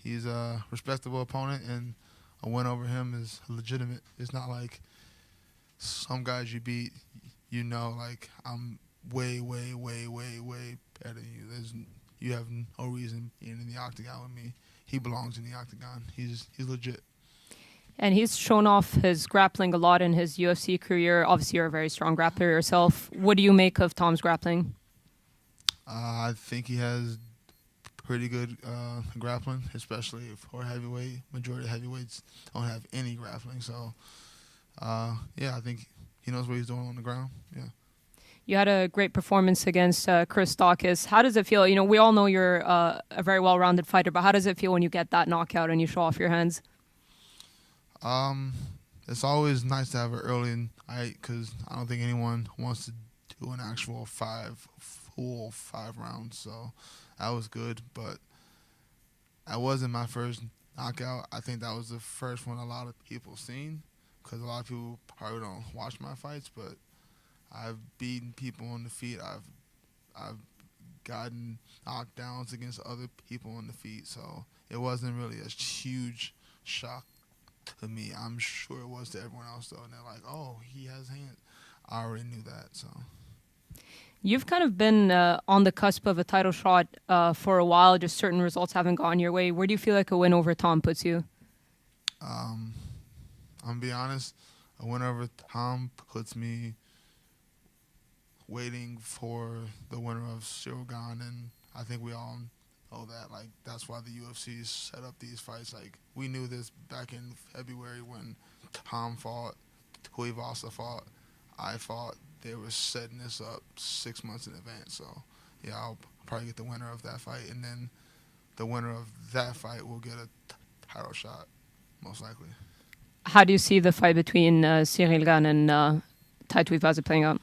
He's a respectable opponent, and a win over him is legitimate. It's not like some guys you beat, like I'm way, way, way, way, way better than you. You have no reason being in the octagon with me. He belongs in the octagon. He's legit. And he's shown off his grappling a lot in his UFC career. Obviously, you're a very strong grappler yourself. What do you make of Tom's grappling? I think he has pretty good grappling, especially for heavyweight. Majority of heavyweights don't have any grappling. So, I think he knows what he's doing on the ground. Yeah. You had a great performance against Chris Daukaus. How does it feel? We all know you're a very well-rounded fighter, but how does it feel when you get that knockout and you show off your hands? It's always nice to have an early night because I don't think anyone wants to do an actual full five rounds. So that was good, but that wasn't my first knockout. I think that was the first one a lot of people seen because a lot of people probably don't watch my fights, but I've beaten people on the feet. I've gotten knockdowns against other people on the feet, so it wasn't really a huge shock to me. I'm sure it was to everyone else, though, and they're like, oh, he has hands. I already knew that, so. You've kind of been on the cusp of a title shot for a while, just certain results haven't gone your way. Where do you feel like a win over Tom puts you? I'm going to be honest, a win over Tom puts me waiting for the winner of Cyril Gane, and I think we all know that. Like, that's why the UFC set up these fights. Like, we knew this back in February when Tom fought, Tuivasa fought, I fought. They were setting this up 6 months in advance. So, yeah, I'll probably get the winner of that fight, and then the winner of that fight will get a title shot, most likely. How do you see the fight between Cyril Gane and Tai Tuivasa playing out?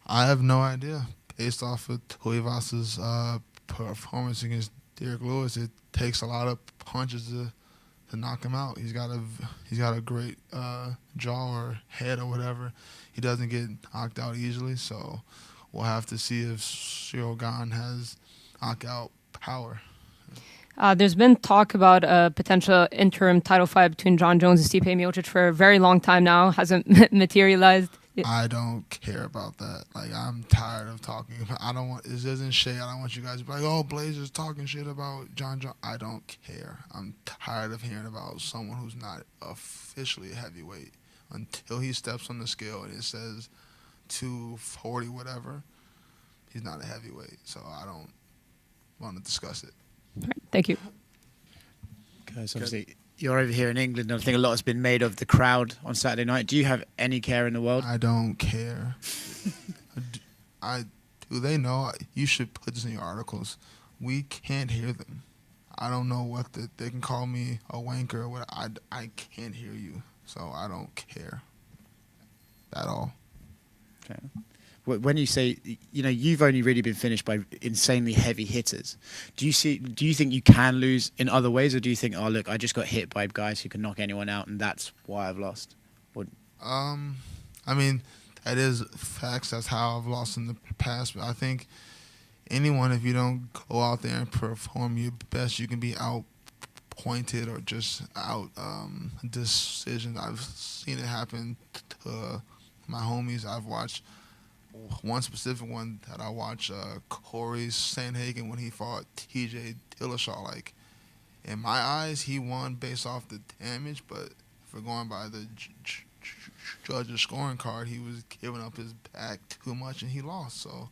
I have no idea. Based off of Tuivasa's performance against Derek Lewis, it takes a lot of punches to knock him out. He's got a great jaw or head or whatever. He doesn't get knocked out easily, so we'll have to see if Cyril Gane has knockout power. There's been talk about a potential interim title fight between Jon Jones and Stipe Miocic for a very long time now. Hasn't materialized. I don't care about that. Like, I'm tired of talking about. I don't want. This isn't shade. I don't want you guys to be like, "Oh, Blazers talking shit about Jon Jones." I don't care. I'm tired of hearing about someone who's not officially a heavyweight until he steps on the scale and it says 240 whatever. He's not a heavyweight, so I don't want to discuss it. All right, thank you. Guys, obviously, you're over here in England, and I think a lot has been made of the crowd on Saturday night. Do you have any care in the world? I don't care. Do they know? You should put this in your articles. We can't hear them. I don't know what they can call me a wanker or what. I can't hear you, so I don't care at all. Okay. When you say, you've only really been finished by insanely heavy hitters. Do you think you can lose in other ways, or do you think, oh look, I just got hit by guys who can knock anyone out, and that's why I've lost? Or... I mean, that is facts. That's how I've lost in the past. But I think anyone, if you don't go out there and perform your best, you can be out-pointed or just out decision. I've seen it happen to my homies. I've watched one specific one that I watched, Corey Sandhagen, when he fought TJ Dillashaw. Like, in my eyes, he won based off the damage, but if we're going by the judge's scoring card, he was giving up his back too much and he lost. So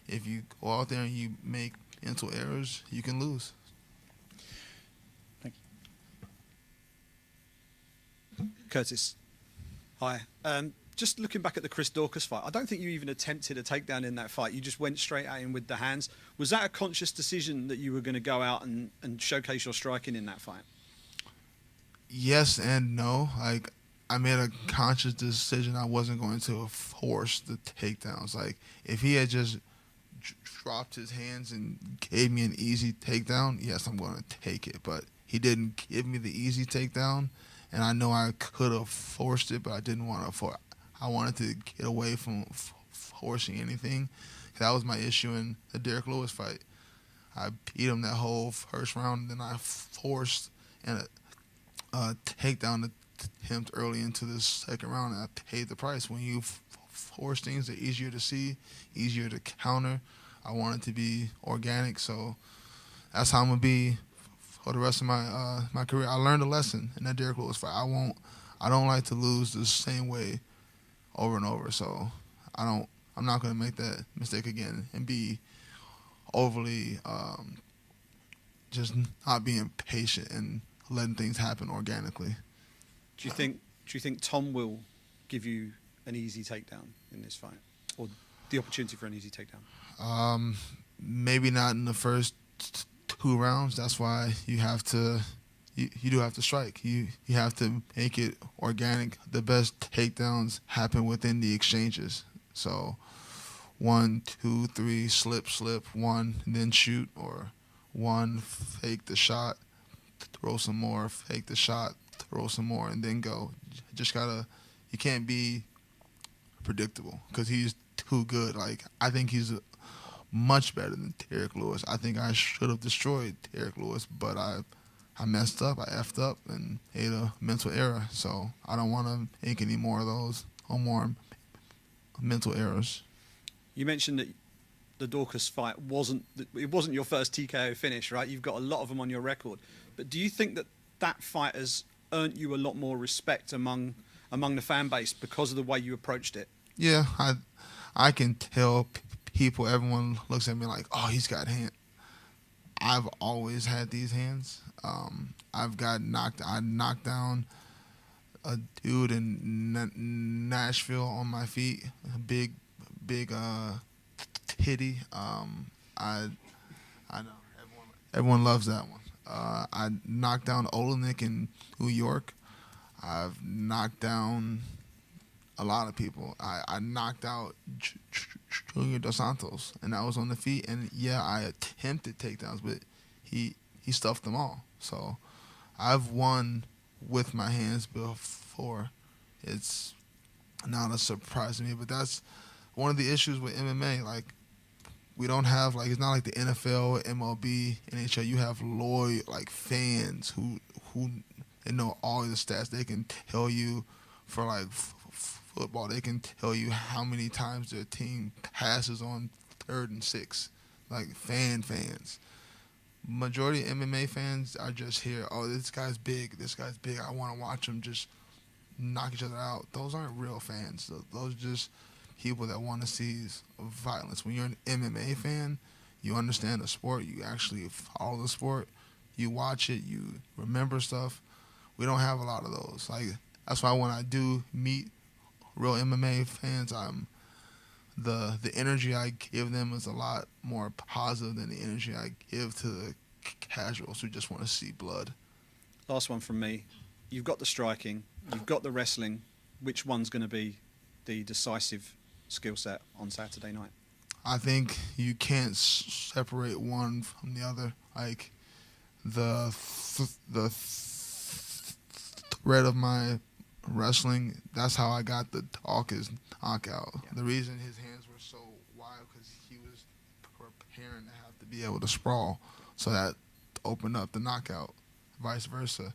if you go out there and you make mental errors, you can lose. Thank you. Curtis, hi. Just looking back at the Chris Daukaus fight, I don't think you even attempted a takedown in that fight. You just went straight at him with the hands. Was that a conscious decision that you were going to go out and showcase your striking in that fight? Yes and no. Like, I made a conscious decision I wasn't going to force the takedowns. Like, if he had just dropped his hands and gave me an easy takedown, yes, I'm going to take it. But he didn't give me the easy takedown, and I know I could have forced it, but I didn't want to force. I wanted to get away from forcing anything. That was my issue in the Derek Lewis fight. I beat him that whole first round, and then I forced a takedown attempt early into the second round, and I paid the price. When you force things, they're easier to see, easier to counter. I want it to be organic, so that's how I'm gonna be for the rest of my career. I learned a lesson in that Derrick Lewis fight. I don't like to lose the same way over and over, so I'm not gonna make that mistake again and be overly just not being patient and letting things happen organically. Do you think Tom will give you an easy takedown in this fight, or the opportunity for an easy takedown? Maybe not in the first 2 rounds. That's why you do have to strike. You have to make it organic. The best takedowns happen within the exchanges. So 1, 2, 3, slip, 1, and then shoot, or 1, fake the shot, throw some more, fake the shot, throw some more, and then go. You can't be predictable because he's too good. Like, I think he's much better than Derrick Lewis. I think I should have destroyed Derrick Lewis, but I messed up. I effed up and made a mental error. So I don't want to make any more of those or more mental errors. You mentioned that the Dorcas fight wasn't your first TKO finish, right? You've got a lot of them on your record. But do you think that fight has earned you a lot more respect among the fan base because of the way you approached it? Yeah, I can tell people, everyone looks at me like, oh, he's got hands. I've always had these hands. I knocked down a dude in Nashville on my feet, a big titty. I know everyone loves that one. I knocked down Olenek in New York. I've knocked down a lot of people. I knocked out Junior Dos Santos, and that was on the feet. And yeah, I attempted takedowns, but he stuffed them all. So I've won with my hands before. It's not a surprise to me, but that's one of the issues with MMA. Like, we don't have, like, it's not like the NFL, MLB, NHL. You have loyal, like, fans who they know all the stats. They can tell you for, like, football, they can tell you how many times their team passes on 3rd and 6. Like, fans. Majority of MMA fans are just here, oh, this guy's big, I want to watch him just knock each other out. Those aren't real fans. Those are just people that want to see violence. When you're an MMA fan, you understand the sport, you actually follow the sport, you watch it, you remember stuff. We don't have a lot of those. Like, that's why when I do meet real MMA fans, the energy I give them is a lot more positive than the energy I give to the casuals who just want to see blood. Last one from me. You've got the striking, you've got the wrestling. Which one's going to be the decisive skill set on Saturday night? I think you can't separate one from the other. Like, the thread of my wrestling, that's how I got the Dawkins knockout. Yeah. The reason his hands were so wild because he was preparing to have to be able to sprawl, so that opened up the knockout. Vice versa,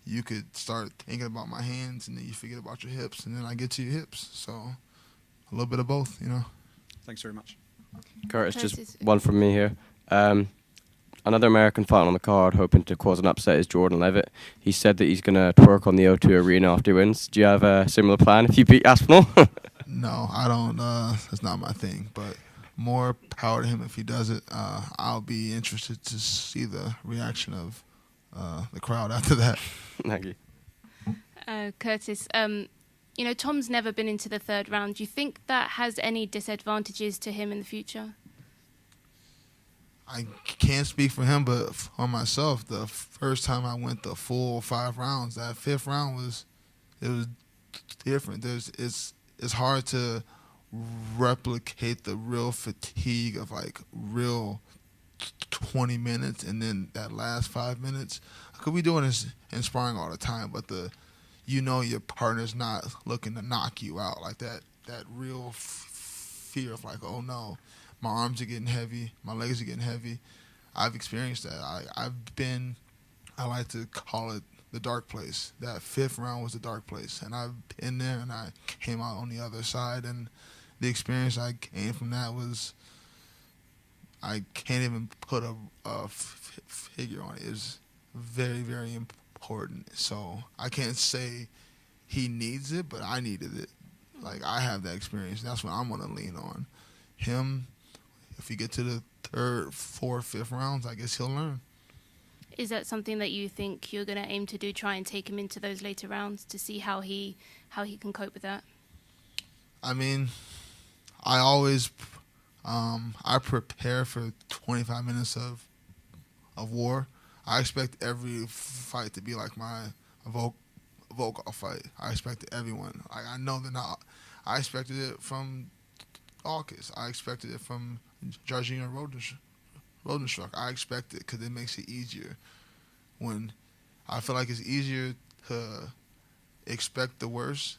you could start thinking about my hands and then you forget about your hips, and then I get to your hips. So a little bit of both, you know. Thanks very much. Curtis, just one from me here. Another American fight on the card hoping to cause an upset is Jordan Levitt. He said that he's going to twerk on the O2 Arena after he wins. Do you have a similar plan if you beat Aspinall? No, I don't. That's not my thing. But more power to him if he does it. I'll be interested to see the reaction of the crowd after that. Thank you. Curtis, Tom's never been into the 3rd round. Do you think that has any disadvantages to him in the future? I can't speak for him, but for myself, the first time I went the full 5 rounds, that 5th round was different. It's hard to replicate the real fatigue of like real 20 minutes and then that last 5 minutes. I could be doing this in sparring all the time, but your partner's not looking to knock you out, like that real fear of like, oh no, my arms are getting heavy, my legs are getting heavy. I've experienced that. I like to call it the dark place. That 5th round was the dark place, and I've been there, and I came out on the other side, and the experience I gained from that was, I can't even put a figure on it. It was very, very important. So I can't say he needs it, but I needed it. Like, I have that experience. That's what I'm going to lean on. Him, if you get to the 3rd, 4th, 5th rounds, I guess he'll learn. Is that something that you think you're going to aim to do, try and take him into those later rounds to see how he can cope with that? I mean, I always I prepare for 25 minutes of war. I expect every fight to be like my Volkov fight. I expect everyone. I know they're not. I expected it from Dawkins. I expected it from Georgina Rodenstruck. I expect it because it makes it easier. When I feel like it's easier to expect the worst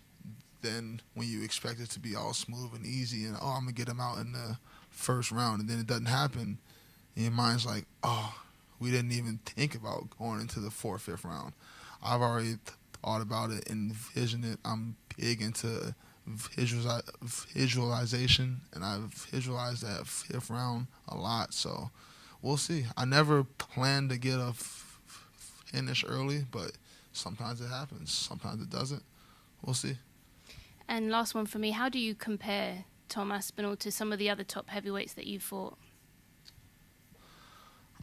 than when you expect it to be all smooth and easy and, I'm going to get him out in the 1st round, and then it doesn't happen. And your mind's like, we didn't even think about going into the 4th, 5th round. I've already thought about it, envisioned it. I'm big into visualization, and I've visualized that 5th round a lot. So we'll see. I never planned to get a finish early, but sometimes it happens. Sometimes it doesn't. We'll see. And last one for me, how do you compare Tom Aspinall to some of the other top heavyweights that you fought?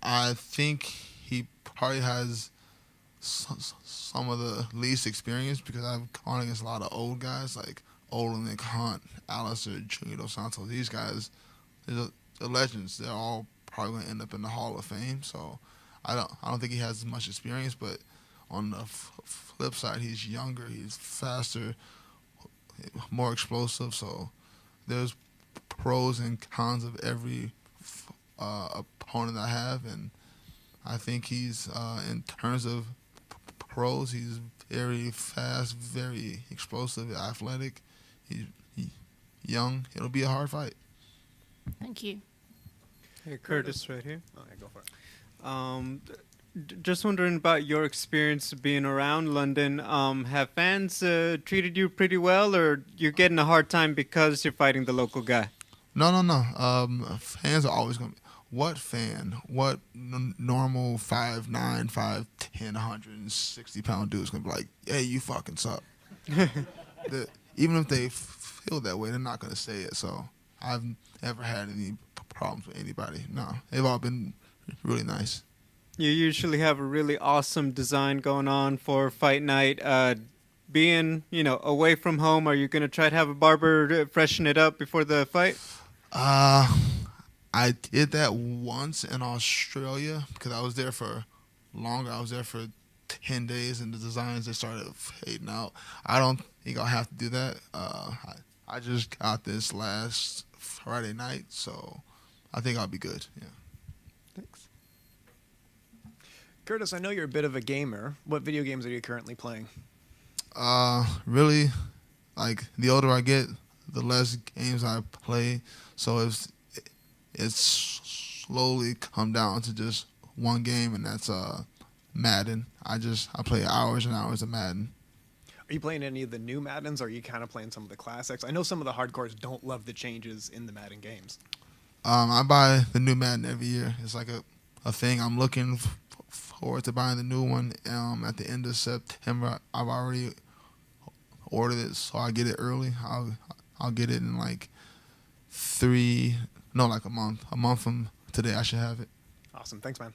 I think he probably has some of the least experience because I've gone against a lot of old guys like Olenek, Hunt, Alistair, Junior Dos Santos. These guys, they're legends. They're all probably going to end up in the Hall of Fame. So I don't think he has as much experience. But on the flip side, he's younger, he's faster, more explosive. So there's pros and cons of every opponent I have, and I think he's in terms of pros, he's very fast, very explosive, athletic. He's young. It'll be a hard fight. Thank you. Hey, Curtis, right here. Oh, yeah, go for it. Just wondering about your experience being around London. Have fans treated you pretty well, or you're getting a hard time because you're fighting the local guy? No. Fans are always going to be. What fan, what normal 5'9", 5'10", 160-pound dude is going to be like, hey, you fucking suck? Even if they feel that way, they're not going to say it. So I've never had any problems with anybody. No, they've all been really nice. You usually have a really awesome design going on for fight night. Being, away from home, are you going to try to have a barber freshen it up before the fight? I did that once in Australia because I was there for longer. I was there for 10 days, and the designs, they started fading out. I don't think I'll have to do that. I just got this last Friday night, so I think I'll be good. Yeah. Thanks. Curtis, I know you're a bit of a gamer. What video games are you currently playing? Really, like, the older I get, the less games I play. So it's slowly come down to just one game, and that's Madden. I play hours and hours of Madden. Are you playing any of the new Maddens, or are you kind of playing some of the classics? I know some of the hardcores don't love the changes in the Madden games. I buy the new Madden every year. It's like a thing. I'm looking forward to buying the new one at the end of September. I've already ordered it, so I get it early. I'll get it in like a month. A month from today, I should have it. Awesome. Thanks, man.